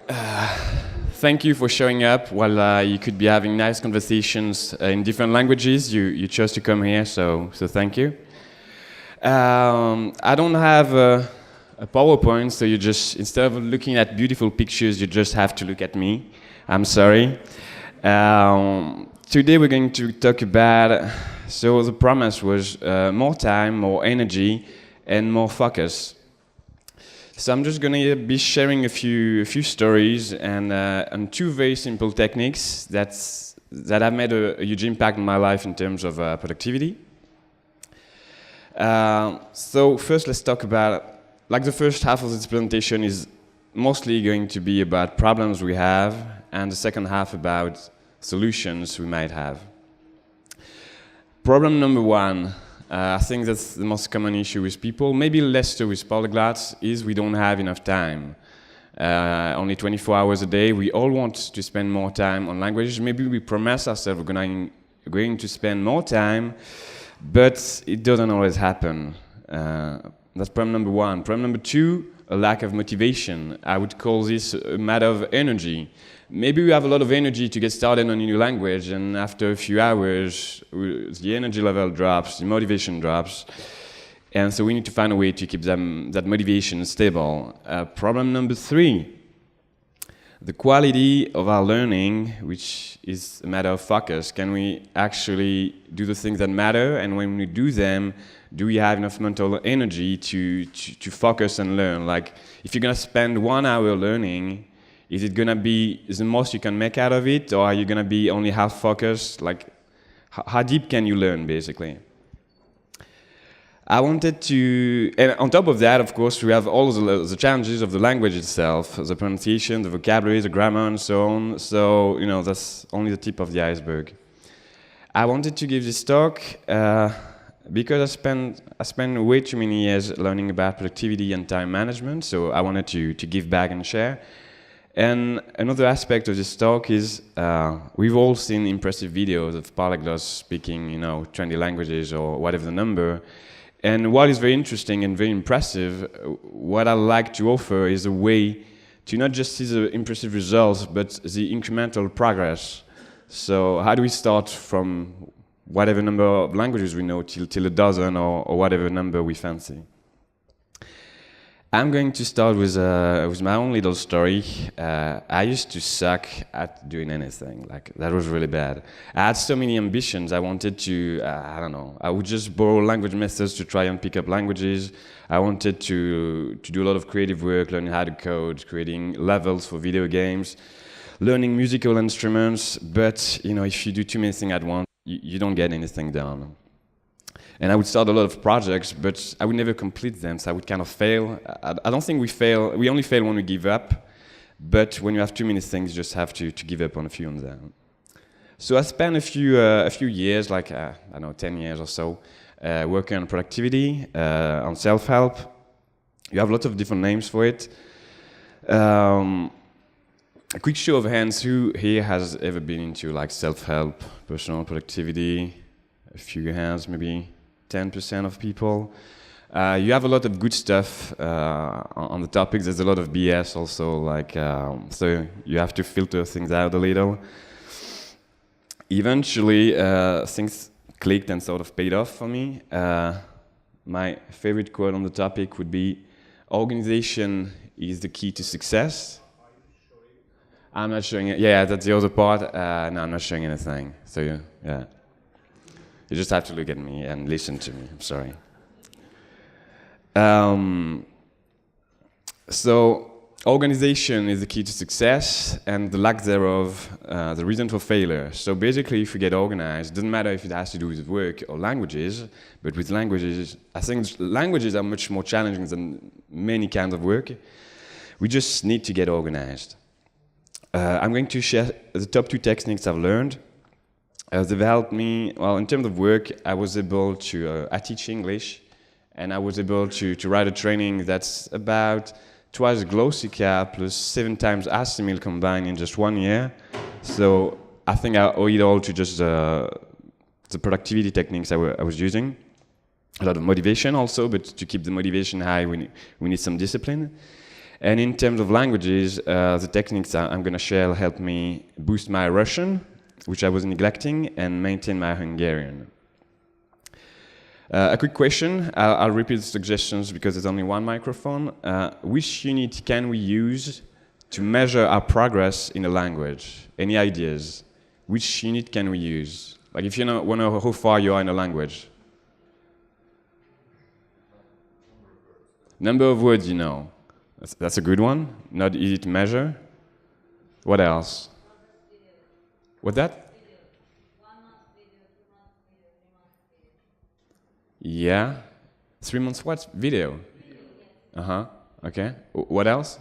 Thank you for showing up while you could be having nice conversations in different languages. You chose to come here, so thank you. I don't have a PowerPoint, so you just, instead of looking at beautiful pictures, you just have to look at me. I'm sorry. Today we're going to talk about, so the promise was more time, more energy, and more focus. So I'm just going to be sharing a few stories and two very simple techniques that have made a huge impact on my life in terms of productivity. So first let's talk about, like the first half of this presentation is mostly going to be about problems we have, and the second half about solutions we might have. Problem number one, I think that's the most common issue with people, maybe less so with polyglots, is we don't have enough time. Only 24 hours a day. We all want to spend more time on languages. Maybe we promise ourselves we're going to spend more time, but it doesn't always happen. That's problem number one. Problem number two, a lack of motivation. I would call this a matter of energy. Maybe we have a lot of energy to get started on a new language, and after a few hours, the energy level drops, the motivation drops, and so we need to find a way to keep that motivation stable. Problem number three, the quality of our learning, which is a matter of focus. Can we actually do the things that matter, and when we do them, do we have enough mental energy to focus and learn? Like, if you're going to spend 1 hour learning, is it going to be the most you can make out of it, or are you going to be only half focused? Like, how deep can you learn, basically? I wanted to, and on top of that, of course, we have all the challenges of the language itself, the pronunciation, the vocabulary, the grammar, and so on. So, you know, that's only the tip of the iceberg. I wanted to give this talk because I spent way too many years learning about productivity and time management, so I wanted to give back and share. And another aspect of this talk is we've all seen impressive videos of polyglots speaking, you know, 20 languages or whatever the number. And what is very interesting and very impressive, what I like to offer is a way to not just see the impressive results, but the incremental progress. So how do we start from whatever number of languages we know till a dozen or whatever number we fancy? I'm going to start with my own little story. I used to suck at doing anything. Like, that was really bad. I had so many ambitions. I wanted to, I don't know, I would just borrow language methods to try and pick up languages. I wanted to do a lot of creative work, learning how to code, creating levels for video games, learning musical instruments. But, you know, if you do too many things at once, you don't get anything done. And I would start a lot of projects, but I would never complete them, so I would kind of fail. I don't think we fail. We only fail when we give up. But when you have too many things, you just have to give up on a few of them. So I spent a few years, like, I don't know, 10 years or so, working on productivity, on self-help. You have lots of different names for it. A quick show of hands, who here has ever been into like self-help, personal productivity? A few hands, maybe 10% of people. You have a lot of good stuff on the topics. There's a lot of BS also, like, so you have to filter things out a little. Eventually, things clicked and sort of paid off for me. My favorite quote on the topic would be, "Organization is the key to success." I'm not showing it. Yeah, that's the other part. No, I'm not showing anything. So, yeah. You just have to look at me and listen to me. I'm sorry. So, organization is the key to success, and the lack thereof, the reason for failure. So basically, if we get organized, it doesn't matter if it has to do with work or languages, but with languages, I think languages are much more challenging than many kinds of work. We just need to get organized. I'm going to share the top 2 techniques I've learned. They've helped me, well, in terms of work, I was able to, I teach English, and I was able to write a training that's about twice Glossica plus 7 times Assimil combined in just 1 year. So I think I owe it all to just the productivity techniques I was using. A lot of motivation also, but to keep the motivation high, we need some discipline. And in terms of languages, the techniques I'm going to share help me boost my Russian, which I was neglecting, and maintain my Hungarian. A quick question, I'll repeat the suggestions because there's only one microphone. Which unit can we use to measure our progress in a language? Any ideas? Which unit can we use? Like if you want to know how far you are in a language. Number of words you know. That's a good one. Not easy to measure. What else? What that? Yeah. 3 months what? Video? Uh-huh. Okay. What else?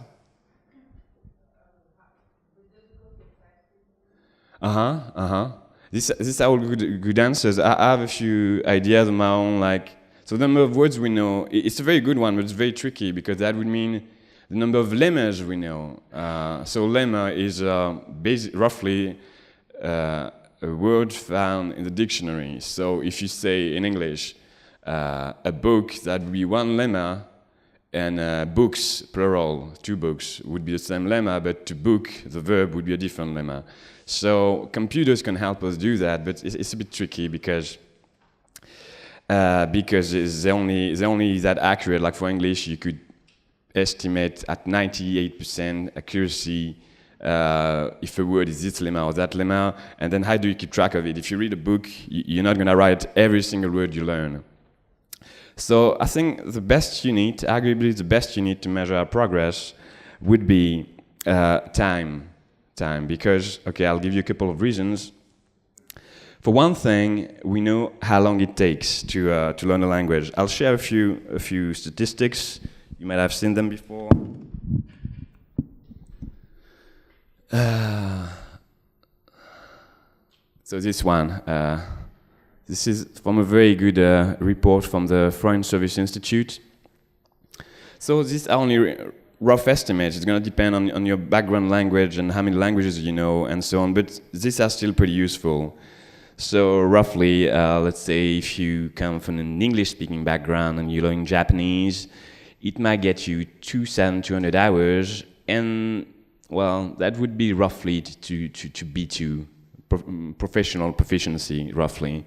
Uh-huh. Uh-huh. These are all good answers. I have a few ideas of my own, like, so the number of words we know, it's a very good one, but it's very tricky because that would mean the number of lemmas we know. So lemma is roughly a word found in the dictionary. So if you say in English, a book, that would be one lemma, and books, plural, 2 books, would be the same lemma, but to book, the verb, would be a different lemma. So computers can help us do that, but it's a bit tricky because they're only that accurate. Like for English, you could estimate at 98% accuracy if a word is this lemma or that lemma, and then how do you keep track of it? If you read a book, you're not going to write every single word you learn. So I think the best unit, arguably the best unit to measure our progress, would be time. Because, okay, I'll give you a couple of reasons. For one thing, we know how long it takes to learn a language. I'll share a few statistics. You might have seen them before. So this one. This is from a very good report from the Foreign Service Institute. So these are only rough estimates. It's going to depend on your background language and how many languages you know and so on, but these are still pretty useful. So roughly, let's say if you come from an English-speaking background and you learn Japanese, it might get you 2,200 hours, and well, that would be roughly to B2, professional proficiency, roughly.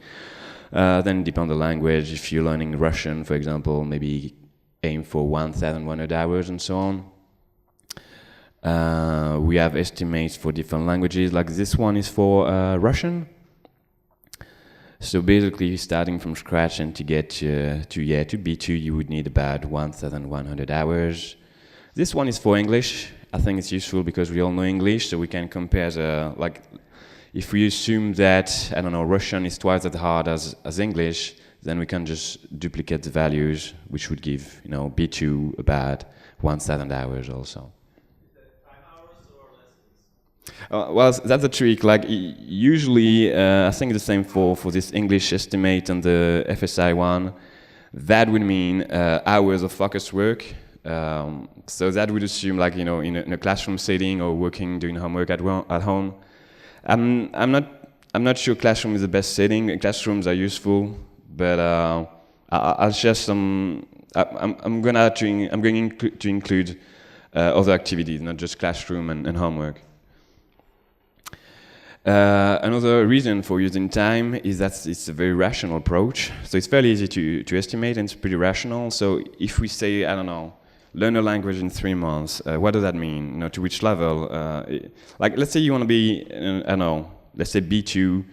Then depend on the language. If you're learning Russian, for example, maybe aim for 1,100 hours and so on. We have estimates for different languages, like this one is for Russian. So basically, starting from scratch and to get to B2, you would need about 1,100 hours. This one is for English. I think it's useful because we all know English, so we can compare like, if we assume that, I don't know, Russian is twice as hard as English, then we can just duplicate the values, which would give, B2 about 1,000 hours also. Is that 5 hours or lessons? Well, that's the trick. Like, usually, I think the same for this English estimate and the FSI one. That would mean hours of focused work. So that would assume, like, in a classroom setting or doing homework at home. I'm not sure classroom is the best setting. Classrooms are useful, but I'll share some. I'm going to include other activities, not just classroom and homework. Another reason for using time is that it's a very rational approach. So it's fairly easy to estimate, and it's pretty rational. So if we say, I don't know, learn a language in 3 months, what does that mean? To which level? Like, let's say you want to be, I don't know, let's say B2.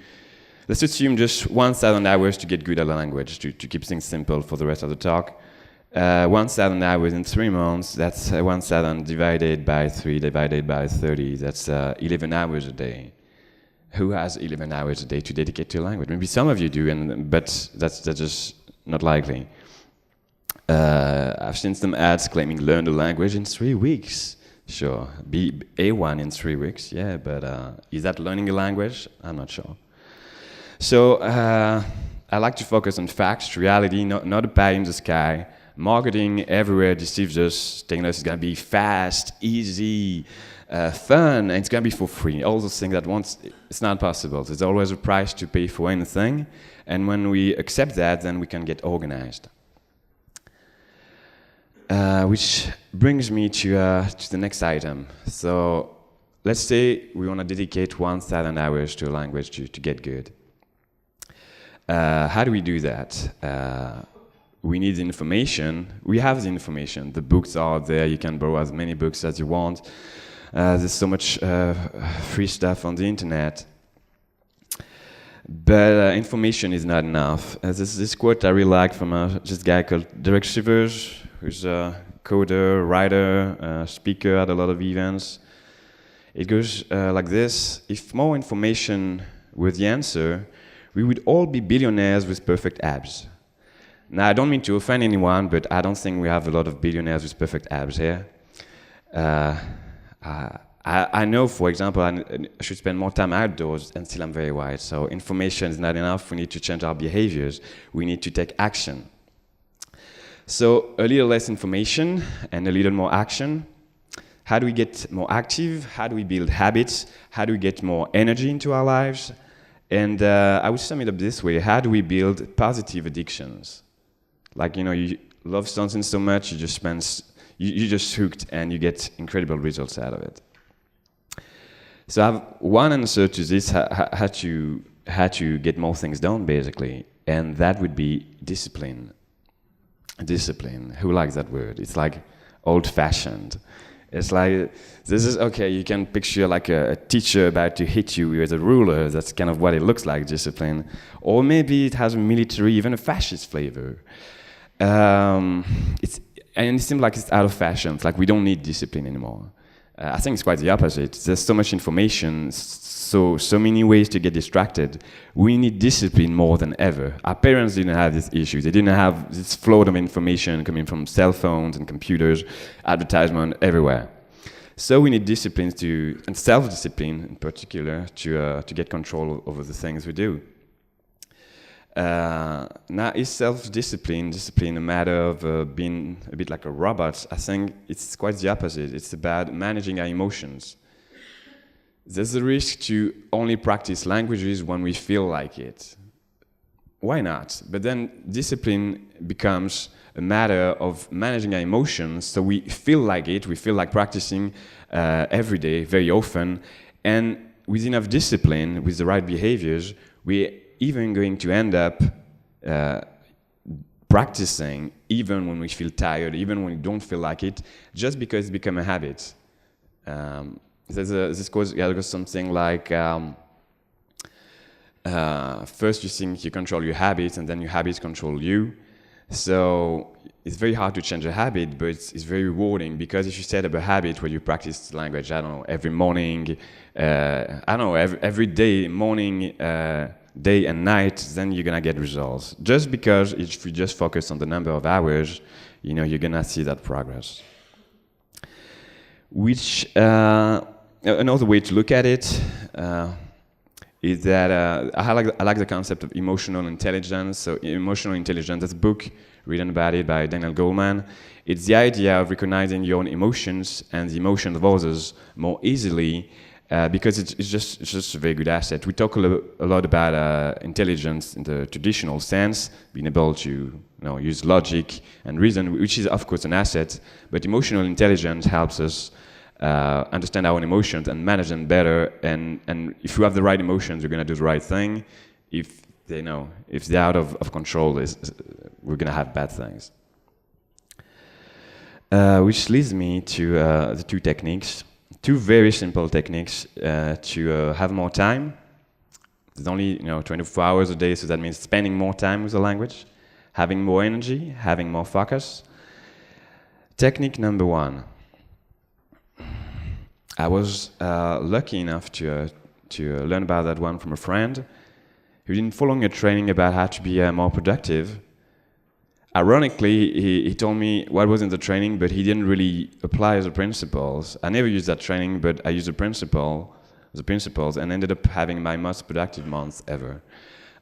Let's assume just 1,000 hours to get good at a language, to keep things simple for the rest of the talk. 1,000 hours in 3 months, that's 1,000 divided by 3 divided by 30. That's 11 hours a day. Who has 11 hours a day to dedicate to a language? Maybe some of you do, but that's just not likely. I've seen some ads claiming learn the language in 3 weeks. Sure, be A1 in 3 weeks, yeah, but is that learning a language? I'm not sure. So I like to focus on facts, reality, not a pie in the sky. Marketing everywhere deceives us, telling us it's going to be fast, easy, fun, and it's going to be for free. All those things at once, it's not possible. There's always a price to pay for anything, and when we accept that, then we can get organized. Which brings me to the next item. So let's say we want to dedicate 1,000 hours to a language to get good. How do we do that? We need the information. We have the information. The books are there. You can borrow as many books as you want. There's so much free stuff on the internet. But information is not enough. There's this quote I really like from this guy called Derek Sivers, who's a coder, writer, speaker at a lot of events. It goes like this: if more information were the answer, we would all be billionaires with perfect abs. Now, I don't mean to offend anyone, but I don't think we have a lot of billionaires with perfect abs here. I know, for example, I should spend more time outdoors, and still I'm very white. So information is not enough. We need to change our behaviors. We need to take action. So a little less information and a little more action. How do we get more active? How do we build habits? How do we get more energy into our lives? And I would sum it up this way: how do we build positive addictions? Like, you love something so much, you just hooked, and you get incredible results out of it. So I have one answer to this: how to get more things done, basically, and that would be discipline. Discipline. Who likes that word? It's like old-fashioned. It's like, this is, okay, you can picture like a teacher about to hit you with a ruler. That's kind of what it looks like, discipline. Or maybe it has a military, even a fascist flavor. And it seems like it's out of fashion. It's like we don't need discipline anymore. I think it's quite the opposite. There's so much information, so many ways to get distracted. We need discipline more than ever. Our parents didn't have these issues. They didn't have this flood of information coming from cell phones and computers, advertisement everywhere. So we need discipline and self-discipline in particular to get control over the things we do. Now, is discipline a matter of being a bit like a robot? I think it's quite the opposite. It's about managing our emotions. There's a risk to only practice languages when we feel like it. Why not? But then discipline becomes a matter of managing our emotions, so we feel like it, we feel like practicing every day, very often, and with enough discipline, with the right behaviors, we're even going to end up practicing even when we feel tired, even when we don't feel like it, just because it's become a habit. This goes something like, first you think you control your habits, and then your habits control you. So it's very hard to change a habit, but it's very rewarding, because if you set up a habit where you practice language, I don't know, every morning, every day, morning, day and night, then you're gonna get results. Just because if you just focus on the number of hours, you're gonna see that progress. Which another way to look at it is that I like the concept of emotional intelligence. So emotional intelligence, there's a book written about it by Daniel Goleman. It's the idea of recognizing your own emotions and the emotions of others more easily, because it's just a very good asset. We talk a lot about intelligence in the traditional sense, being able to use logic and reason, which is of course an asset. But emotional intelligence helps us understand our own emotions and manage them better. And if you have the right emotions, you're going to do the right thing. If they're out of control, we're going to have bad things. Which leads me to the two techniques. Two very simple techniques to have more time. There's only 24 hours a day, so that means spending more time with the language, having more energy, having more focus. Technique number one. I was lucky enough to learn about that one from a friend who didn't follow a training about how to be more productive. Ironically, he told me what was in the training, but he didn't really apply the principles. I never used that training, but I used the principles, and ended up having my most productive month ever.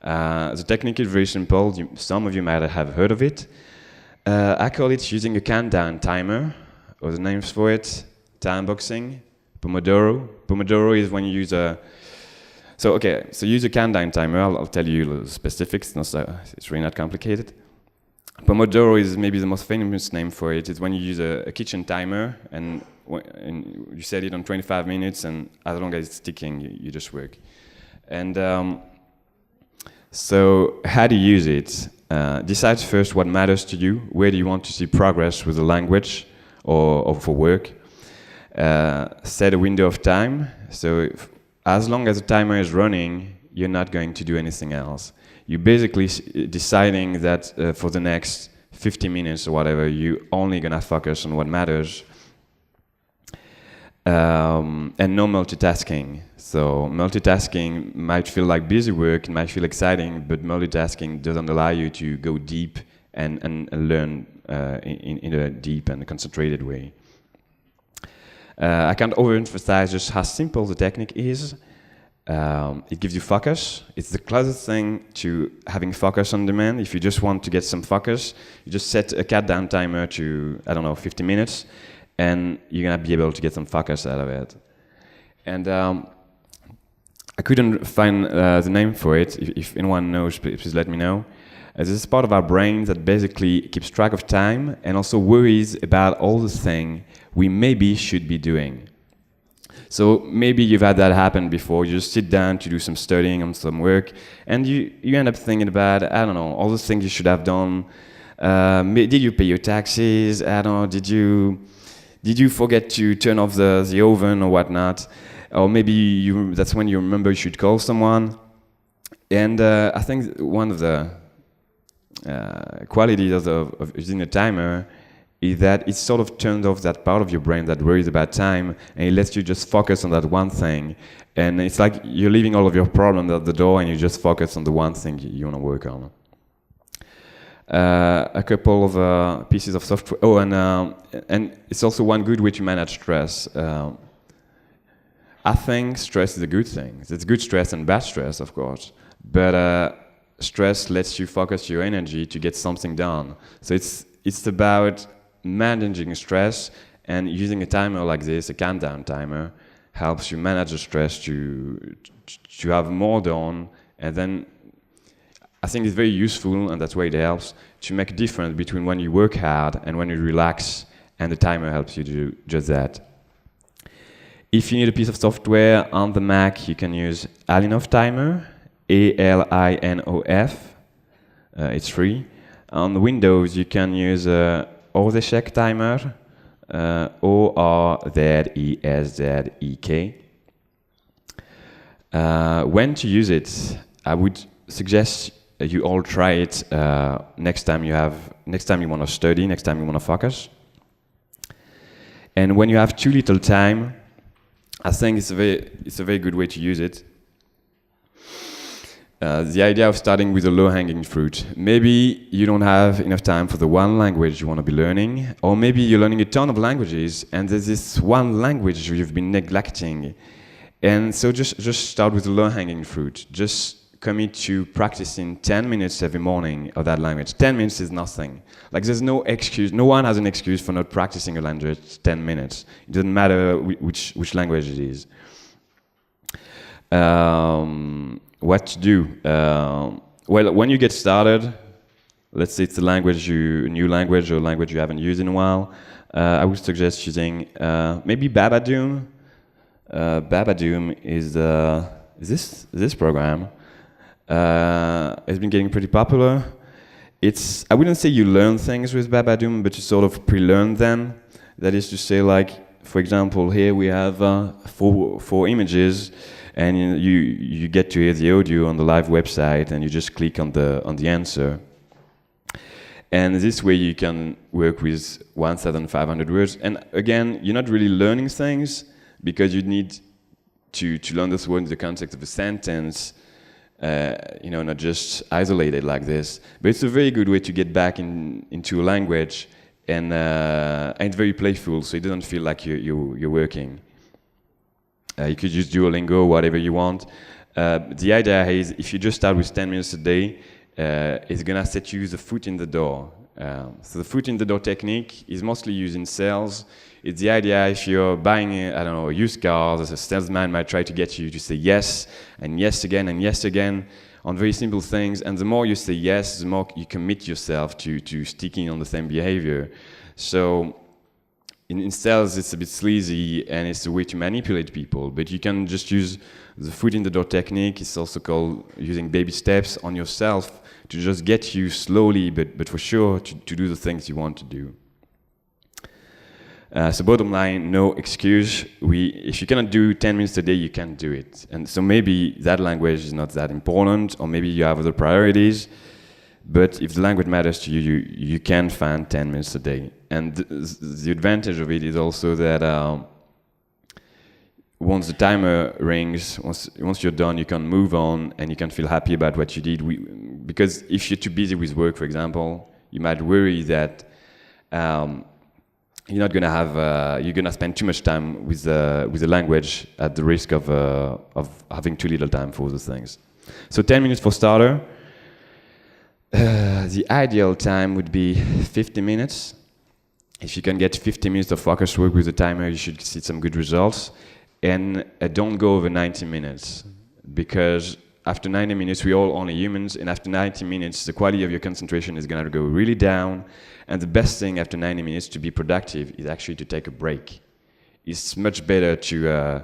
The technique is very simple. Some of you might have heard of it. I call it using a countdown timer, or the names for it: time boxing, Pomodoro. Pomodoro is when you use So use a countdown timer. I'll tell you the specifics. It's really not complicated. Pomodoro is maybe the most famous name for it. It's when you use a kitchen timer and you set it on 25 minutes, and as long as it's ticking, you just work. And so how do you use it? Decide first what matters to you. Where do you want to see progress with the language or for work? Set a window of time. So as long as the timer is running, you're not going to do anything else. You're basically deciding that for the next 50 minutes or whatever, you're only going to focus on what matters. And no multitasking. So multitasking might feel like busy work, it might feel exciting, but multitasking doesn't allow you to go deep and learn in a deep and concentrated way. I can't overemphasize just how simple the technique is. It gives you focus. It's the closest thing to having focus on demand. If you just want to get some focus, you just set a countdown timer to, 50 minutes, and you're gonna be able to get some focus out of it. And I couldn't find the name for it. If anyone knows, please let me know. This is part of our brain that basically keeps track of time and also worries about all the things we maybe should be doing. So maybe you've had that happen before. You just sit down to do some studying on some work, and you end up thinking about, all the things you should have done. Did you pay your taxes? Did you forget to turn off the oven or whatnot? Or maybe that's when you remember you should call someone. And I think one of the qualities of using a timer is that it sort of turns off that part of your brain that worries about time, and it lets you just focus on that one thing. And it's like you're leaving all of your problems at the door, and you just focus on the one thing you want to work on. A couple of pieces of software. Oh, and it's also one good way to manage stress. I think stress is a good thing. It's good stress and bad stress, of course. But stress lets you focus your energy to get something done. So it's about managing stress, and using a timer like this, a countdown timer, helps you manage the stress to have more done. And then I think it's very useful, and that's why it helps, to make a difference between when you work hard and when you relax, and the timer helps you do just that. If you need a piece of software on the Mac, you can use Alinof Timer, A-L-I-N-O-F. It's free. On the Windows, you can use Orzeszek Timer, O-R-Z-E-S-Z-E-K. When to use it? I would suggest you all try it next time you want to study, next time you want to focus. And when you have too little time, I think it's a very good way to use it. The idea of starting with a low-hanging fruit. Maybe you don't have enough time for the one language you want to be learning, or maybe you're learning a ton of languages and there's this one language you've been neglecting. And so just start with the low-hanging fruit. Just commit to practicing 10 minutes every morning of that language. 10 minutes is nothing. Like, there's no excuse. No one has an excuse for not practicing a language 10 minutes. It doesn't matter which language it is. What to do? Well, when you get started, let's say it's a new language or a language you haven't used in a while, I would suggest using maybe Babadoom. Babadoom is this program. It's been getting pretty popular. I wouldn't say you learn things with Babadoom, but you sort of pre-learn them. That is to say, like, for example, here we have four images, and you get to hear the audio on the live website, and you just click on the answer. And this way you can work with 1,500 words. And again, you're not really learning things because you need to learn this word in the context of a sentence, not just isolated like this. But it's a very good way to get back into a language, and it's very playful, so it doesn't feel like you're working. You could use Duolingo, whatever you want. The idea is, if you just start with 10 minutes a day, is gonna set you the foot in the door. So the foot in the door technique is mostly used in sales. It's the idea if you're buying, I don't know, used cars, a salesman might try to get you to say yes and yes again on very simple things. And the more you say yes, the more you commit yourself to sticking on the same behavior. So in sales, it's a bit sleazy and it's a way to manipulate people, but you can just use the foot in the door technique. It's also called using baby steps on yourself to just get you slowly, but for sure, to do the things you want to do. So bottom line, no excuse. If you cannot do 10 minutes a day, you can't do it. And so maybe that language is not that important, or maybe you have other priorities. But if the language matters to you, you can find 10 minutes a day. And the advantage of it is also that once the timer rings, once you're done, you can move on and you can feel happy about what you did. Because if you're too busy with work, for example, you might worry that you're not gonna have you're gonna spend too much time with the language at the risk of having too little time for those things. So 10 minutes for starter. The ideal time would be 50 minutes. If you can get 50 minutes of focused work with the timer, you should see some good results. And don't go over 90 minutes, because after 90 minutes, we're all only humans, and after 90 minutes, the quality of your concentration is going to go really down. And the best thing after 90 minutes to be productive is actually to take a break. It's much better to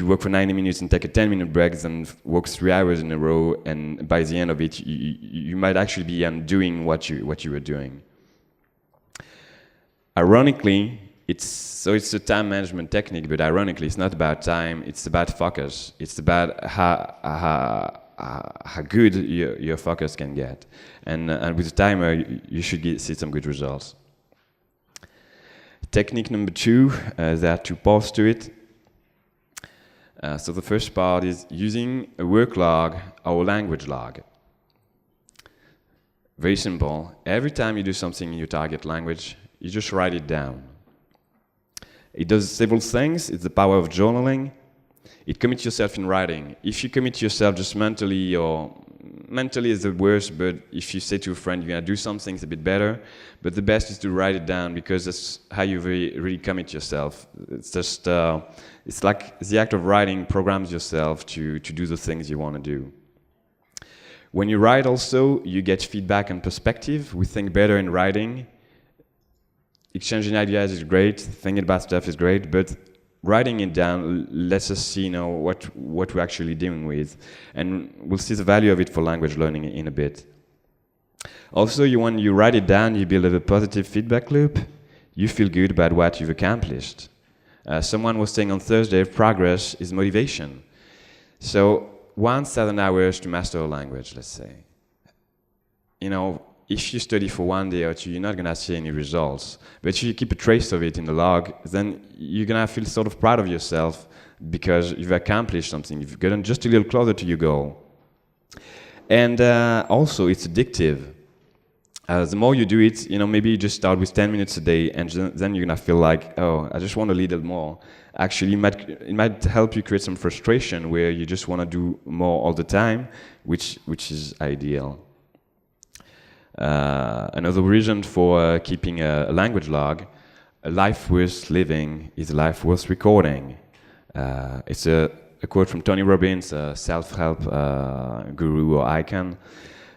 work for 90 minutes and take a 10-minute break than work 3 hours in a row, and by the end of it, you might actually be undoing what you were doing. Ironically, it's a time management technique, but ironically, it's not about time, it's about focus. It's about how good your focus can get. And with the timer, you should see some good results. Technique number 2, there are 2 parts to it. So the first part is using a work log or a language log. Very simple. Every time you do something in your target language, you just write it down. It does several things. It's the power of journaling. It commits yourself in writing. If you commit yourself just mentally, or mentally is the worst, but if you say to a friend you're going to do something, it's a bit better. But the best is to write it down, because that's how you really commit yourself. It's just, it's like the act of writing programs yourself to do the things you want to do. When you write also, you get feedback and perspective. We think better in writing. Exchanging ideas is great, thinking about stuff is great, but writing it down lets us see, what we're actually dealing with, and we'll see the value of it for language learning in a bit. Also, when you write it down, you build a positive feedback loop. You feel good about what you've accomplished. Someone was saying on Thursday, progress is motivation. So 1,000 hours to master a language, let's say. If you study for 1 day or 2, you're not going to see any results. But if you keep a trace of it in the log, then you're going to feel sort of proud of yourself because you've accomplished something. You've gotten just a little closer to your goal. And also, it's addictive. The more you do it, maybe you just start with 10 minutes a day, and then you're going to feel like, oh, I just want a little more. Actually, it might help you create some frustration where you just want to do more all the time, which is ideal. Another reason for keeping a language log: a life worth living is a life worth recording. It's a quote from Tony Robbins, a self-help guru or icon.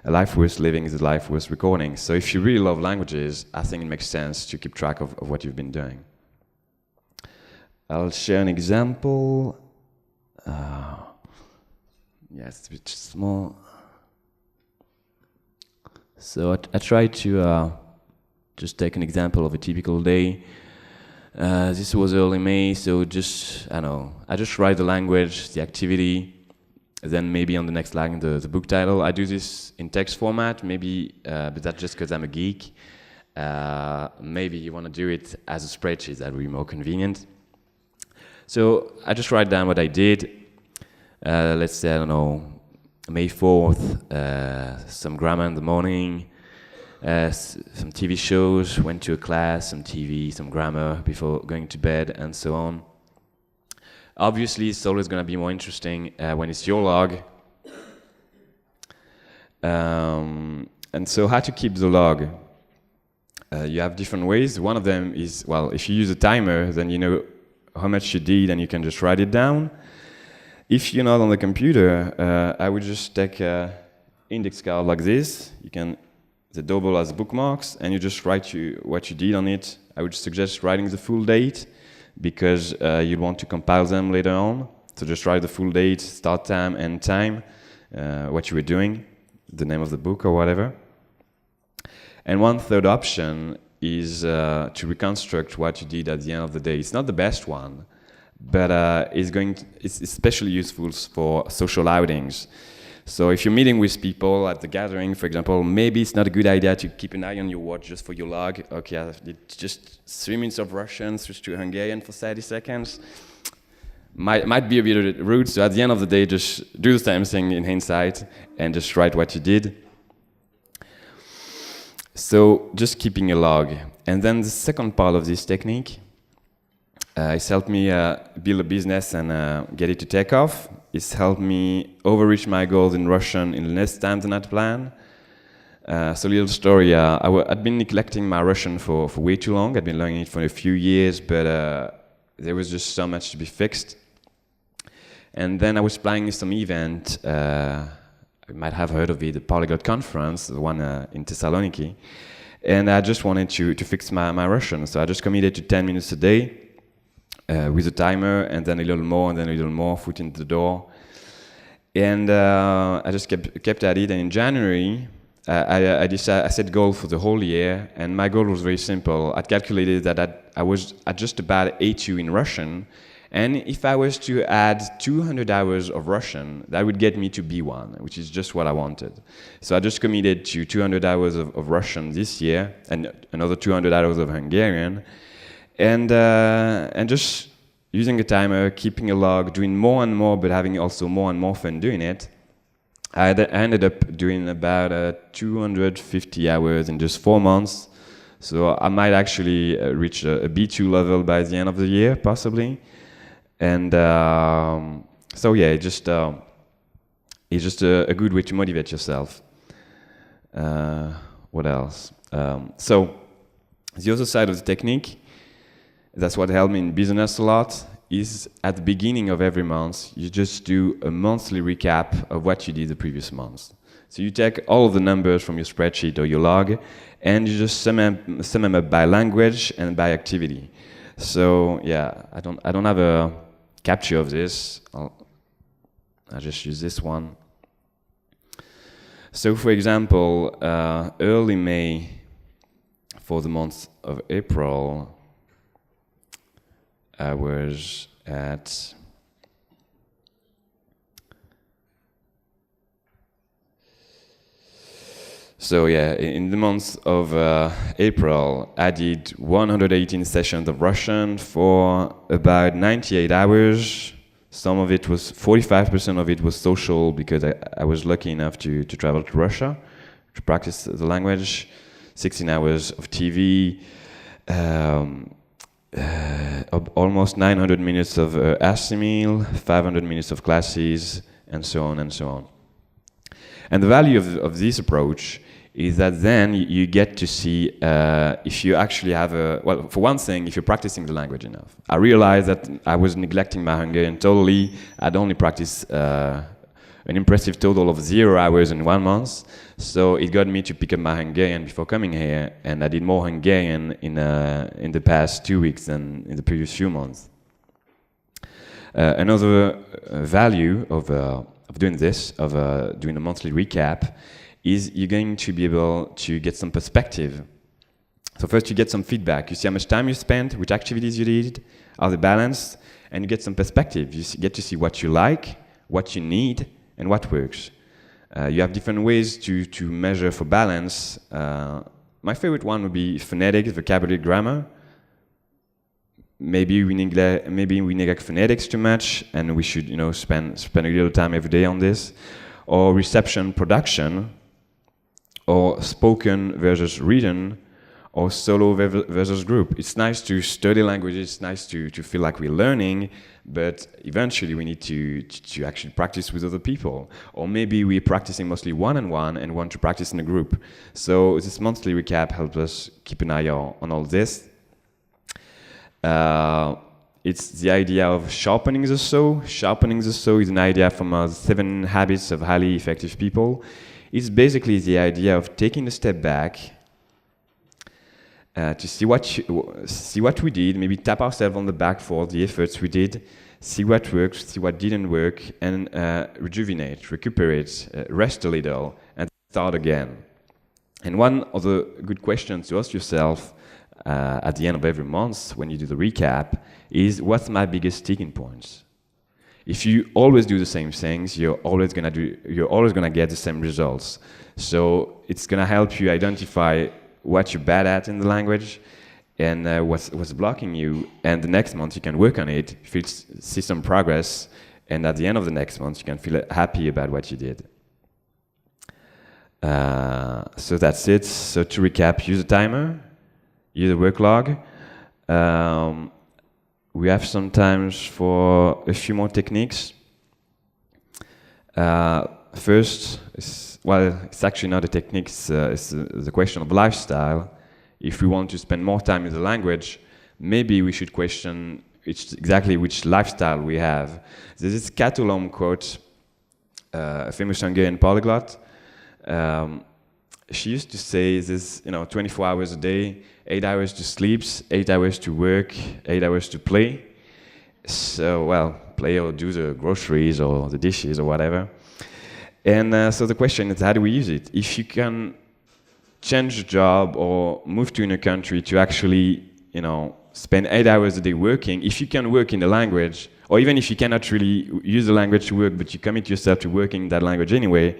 A life worth living is a life worth recording. So if you really love languages, I think it makes sense to keep track of what you've been doing. I'll share an example. It's a bit small. So I tried to just take an example of a typical day. This was early May, so I just write the language, the activity, then maybe on the next line the book title. I do this in text format, maybe, but that's just because I'm a geek. Maybe you want to do it as a spreadsheet, that would be more convenient. So I just write down what I did. Let's say, May 4th, some grammar in the morning, some TV shows, went to a class, some TV, some grammar before going to bed, and so on. Obviously, it's always going to be more interesting when it's your log. And so how to keep the log? You have different ways. One of them is, well, if you use a timer, then you know how much you did and you can just write it down. If you're not on the computer, I would just take an index card like this. They double as bookmarks, and you just write what you did on it. I would suggest writing the full date, because you want to compile them later on. So just write the full date, start time, end time, what you were doing, the name of the book or whatever. And one third option is to reconstruct what you did at the end of the day. It's not the best one, but it's especially useful for social outings. So if you're meeting with people at the gathering, for example, maybe it's not a good idea to keep an eye on your watch just for your log. Okay, I did just 3 minutes of Russian, switch to Hungarian for 30 seconds. Might be a bit rude, so at the end of the day, just do the same thing in hindsight and just write what you did. So just keeping a log. And then the second part of this technique, it's helped me build a business and get it to take off. It's helped me overreach my goals in Russian in less time than I'd planned. So a little story, I'd been neglecting my Russian for way too long. I'd been learning it for a few years, but there was just so much to be fixed. And then I was planning some event, you might have heard of it, the Polyglot conference, the one in Thessaloniki. And I just wanted to fix my Russian. So I just committed to 10 minutes a day. With a timer, and then a little more, and then a little more, foot in the door. And I just kept at it, and in January, I set goal for the whole year, and my goal was very simple. I'd calculated that I was at just about A2 in Russian, and if I was to add 200 hours of Russian, that would get me to B1, which is just what I wanted. So I just committed to 200 hours of Russian this year, and another 200 hours of Hungarian, and just using a timer, keeping a log, doing more and more, but having also more and more fun doing it. I ended up doing about 250 hours in just 4 months. So I might actually reach a B2 level by the end of the year, possibly. And so yeah, it's just a good way to motivate yourself. What else? So the other side of the technique, that's what helped me in business a lot, is at the beginning of every month, you just do a monthly recap of what you did the previous month. So you take all of the numbers from your spreadsheet or your log, and you just sum them up by language and by activity. So yeah, I don't have a capture of this. I'll just use this one. So for example, early May, for the month of April, I was at so yeah, in the month of April, I did 118 sessions of Russian for about 98 hours. Some of it was, 45% of it was social, because I was lucky enough to travel to Russia to practice the language. 16 hours of TV, almost 900 minutes of meal, 500 minutes of classes, and so on and so on. And the value of this approach is that then you get to see if you actually have well, for one thing, if you're practicing the language enough. I realized that I was neglecting my Hungarian totally. I'd only practiced an impressive total of 0 hours in 1 month. So it got me to pick up my Hungarian before coming here, and I did more Hungarian in the past 2 weeks than in the previous few months. Another value of doing this, of doing a monthly recap, is you're going to be able to get some perspective. So first you get some feedback. You see how much time you spent, which activities you did, are they balanced, and you get some perspective. You get to see what you like, what you need, and what works. You have different ways to measure for balance. My favorite one would be phonetics, vocabulary, grammar. Maybe we neglect phonetics too much, and we should, spend a little time every day on this. Or reception, production, or spoken versus written, or solo versus group. It's nice to study languages, it's nice to feel like we're learning, but eventually we need to actually practice with other people. Or maybe we're practicing mostly one-on-one and want to practice in a group. So this monthly recap helps us keep an eye on all this. It's the idea of sharpening the saw. Sharpening the saw is an idea from 7 Habits of Highly Effective People. It's basically the idea of taking a step back to see what we did, maybe tap ourselves on the back for the efforts we did, see what worked, see what didn't work, and rejuvenate, recuperate, rest a little, and start again. And one of the good questions to ask yourself at the end of every month when you do the recap is, what's my biggest sticking points? If you always do the same things, you're always gonna get the same results. So it's gonna help you identify what you're bad at in the language and what's blocking you. And the next month you can work on it, see some progress, and at the end of the next month you can feel happy about what you did. So that's it. So to recap, use a timer, use a work log. We have some times for a few more techniques. First, it's actually not a technique, it's the question of lifestyle. If we want to spend more time in the language, maybe we should question exactly which lifestyle we have. There's this Catulum quote, a famous Hungarian polyglot. She used to say this, 24 hours a day, 8 hours to sleep, 8 hours to work, 8 hours to play. So, play or do the groceries or the dishes or whatever. And so the question is, how do we use it? If you can change a job or move to a country to actually, spend 8 hours a day working, if you can work in the language, or even if you cannot really use the language to work, but you commit yourself to working in that language anyway,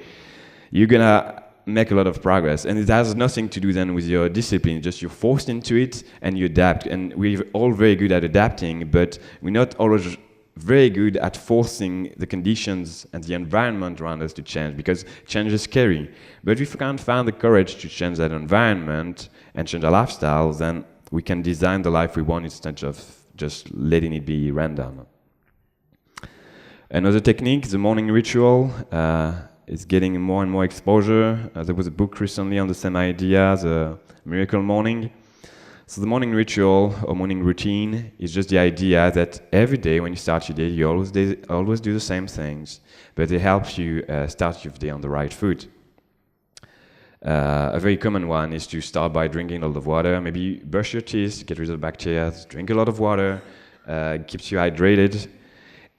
you're gonna make a lot of progress. And it has nothing to do then with your discipline, just you're forced into it and you adapt. And we're all very good at adapting, but we're not always very good at forcing the conditions and the environment around us to change, because change is scary. But if we can't find the courage to change that environment and change our lifestyle, then we can design the life we want instead of just letting it be random. Another technique, the morning ritual, is getting more and more exposure. There was a book recently on the same idea, The Miracle Morning. So the morning ritual or morning routine is just the idea that every day when you start your day, you always do the same things, but it helps you start your day on the right foot. A very common one is to start by drinking a lot of water. Maybe brush your teeth, get rid of the bacteria, drink a lot of water, keeps you hydrated.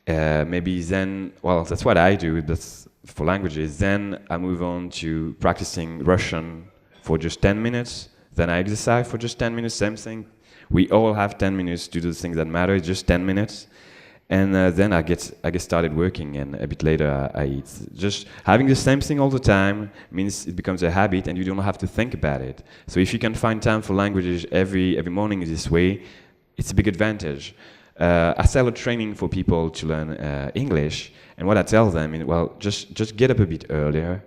Maybe then, that's what I do, that's for languages. Then I move on to practicing Russian for just 10 minutes. Then I exercise for just 10 minutes, same thing. We all have 10 minutes to do the things that matter, it's just 10 minutes. And then I get started working, and a bit later I eat. Just having the same thing all the time means it becomes a habit and you don't have to think about it. So if you can find time for languages every morning this way, it's a big advantage. I started training for people to learn English, and what I tell them is, just get up a bit earlier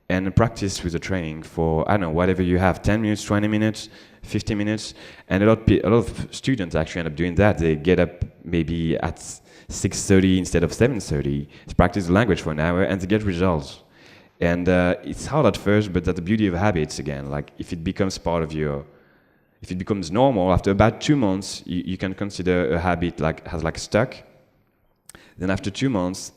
and practice with the training for, whatever you have, 10 minutes, 20 minutes, 50 minutes. And a lot of students actually end up doing that. They get up maybe at 6:30 instead of 7:30 to practice the language for an hour, and they get results. And it's hard at first, but that's the beauty of habits again. Like if it becomes part of if it becomes normal, after about 2 months, you can consider a habit has stuck. Then after 2 months,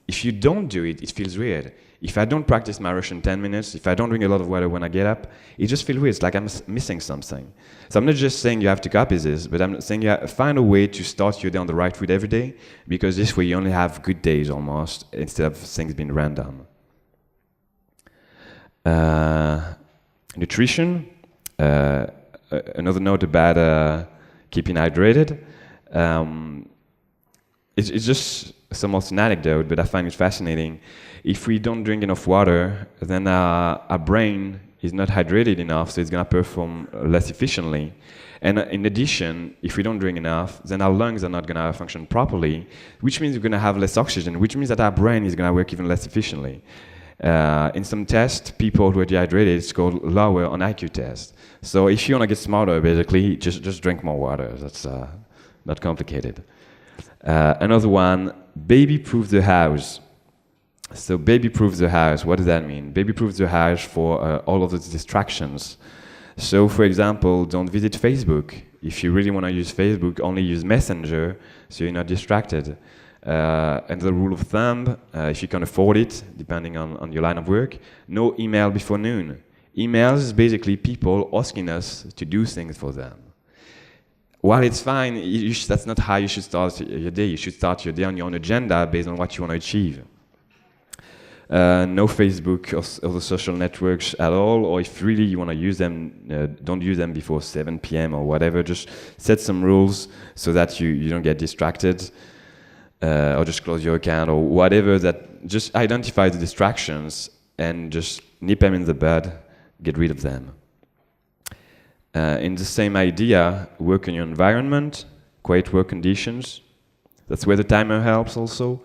if you don't do it, it feels weird. If I don't practice my Russian 10 minutes, if I don't drink a lot of water when I get up, it just feels weird. It's like I'm missing something. So I'm not just saying you have to copy this, but I'm saying find a way to start your day on the right foot every day, because this way you only have good days almost, instead of things being random. Nutrition. Another note about keeping hydrated. It's just somewhat an anecdote, but I find it fascinating. If we don't drink enough water, then our brain is not hydrated enough, so it's going to perform less efficiently. And in addition, if we don't drink enough, then our lungs are not going to function properly, which means we're going to have less oxygen, which means that our brain is going to work even less efficiently. In some tests, people who are dehydrated scored lower on IQ tests. So if you want to get smarter, basically, just drink more water. That's not complicated. Another one, baby-proof the house. So baby-proof the house, what does that mean? Baby-proof the house for all of the distractions. So for example, don't visit Facebook. If you really want to use Facebook, only use Messenger, so you're not distracted. And the rule of thumb, if you can afford it, depending on your line of work, no email before noon. Emails is basically people asking us to do things for them. While it's fine, that's not how you should start your day. You should start your day on your own agenda based on what you want to achieve. No Facebook or the social networks at all, or if really you want to use them, don't use them before 7 p.m. or whatever. Just set some rules so that you don't get distracted, or just close your account or whatever. That just identify the distractions and just nip them in the bud, get rid of them. In the same idea, work on your environment, quiet work conditions. That's where the timer helps also.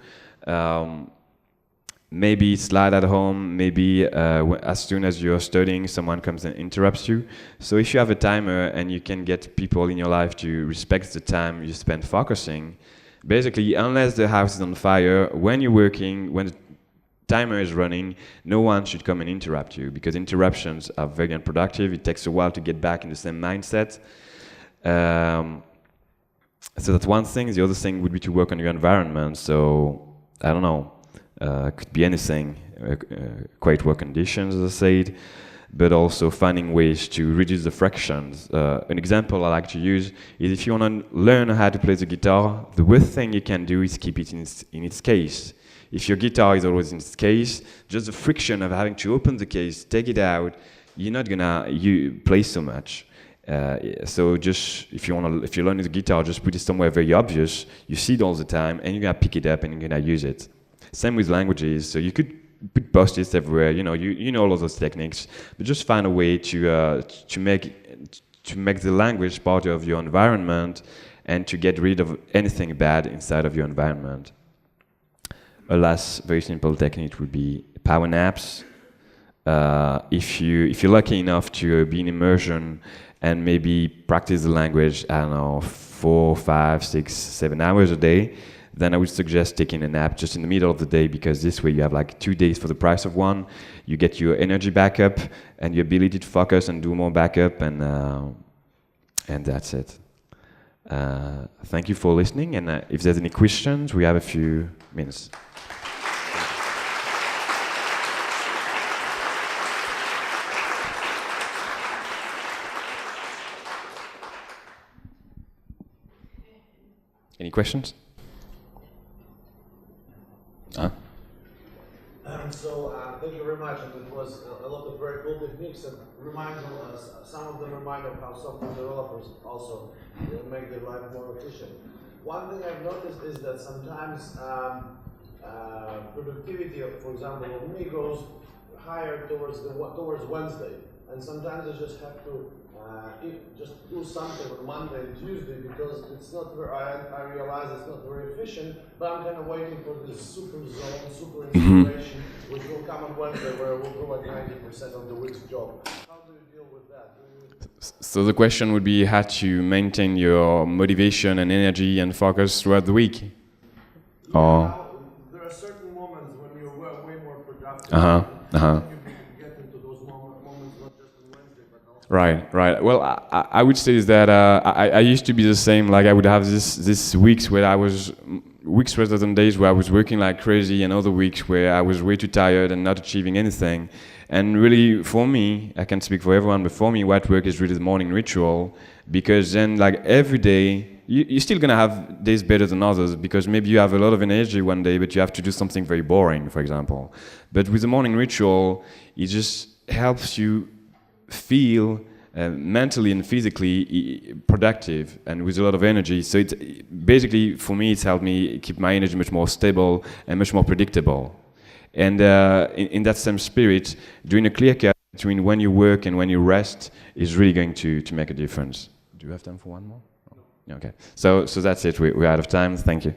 Maybe slide at home, maybe as soon as you're studying, someone comes and interrupts you. So if you have a timer and you can get people in your life to respect the time you spend focusing, basically, unless the house is on fire, when you're working, when the timer is running, no one should come and interrupt you, because interruptions are very unproductive. It takes a while to get back in the same mindset. So that's one thing. The other thing would be to work on your environment. So, I don't know. Could be anything, quiet work conditions, as I said, but also finding ways to reduce the frictions. An example I like to use is if you want to learn how to play the guitar, the worst thing you can do is keep it in its case. If your guitar is always in its case, just the friction of having to open the case, take it out, you're not gonna play so much. So just if you're learning the guitar, just put it somewhere very obvious. You see it all the time, and you're gonna pick it up and you're gonna use it. Same with languages. So you could put post-its everywhere. You know all of those techniques, but just find a way to make the language part of your environment and to get rid of anything bad inside of your environment. A last very simple technique would be power naps. If you're lucky enough to be in immersion and maybe practice the language, I don't know, 4, 5, 6, 7 hours a day, then I would suggest taking a nap just in the middle of the day, because this way you have like 2 days for the price of one. You get your energy back up and your ability to focus and do more backup, and that's it. Thank you for listening, and if there's any questions, we have a few minutes. Any questions? Thank you very much, and it was a lot of very cool techniques, and some of them remind of how software developers also make their life more efficient. One thing I've noticed is that sometimes productivity, for example, of me goes higher towards Wednesday, and sometimes I just have to just do something on Monday and Tuesday, because it's not very, I realize it's not very efficient, but I'm kind of waiting for this super zone, super inspiration, which will come on Wednesday, where I will do like 90% of the week's job. How do you deal with that? So the question would be how to maintain your motivation and energy and focus throughout the week? Yeah, there are certain moments when you're way more productive. Right. Well, I would say is that I used to be the same. Like I would have this weeks where I was weeks rather than days where I was working like crazy, and other weeks where I was way too tired and not achieving anything. And really, for me, I can't speak for everyone, but for me, white work is really the morning ritual, because then like every day, you're still gonna have days better than others, because maybe you have a lot of energy one day, but you have to do something very boring, for example. But with the morning ritual, it just helps you feel mentally and physically productive and with a lot of energy. So it basically, for me, it's helped me keep my energy much more stable and much more predictable. And in that same spirit, doing a clear cut between when you work and when you rest is really going to make a difference. Do you have time for one more? Okay. So that's it. We're out of time. Thank you.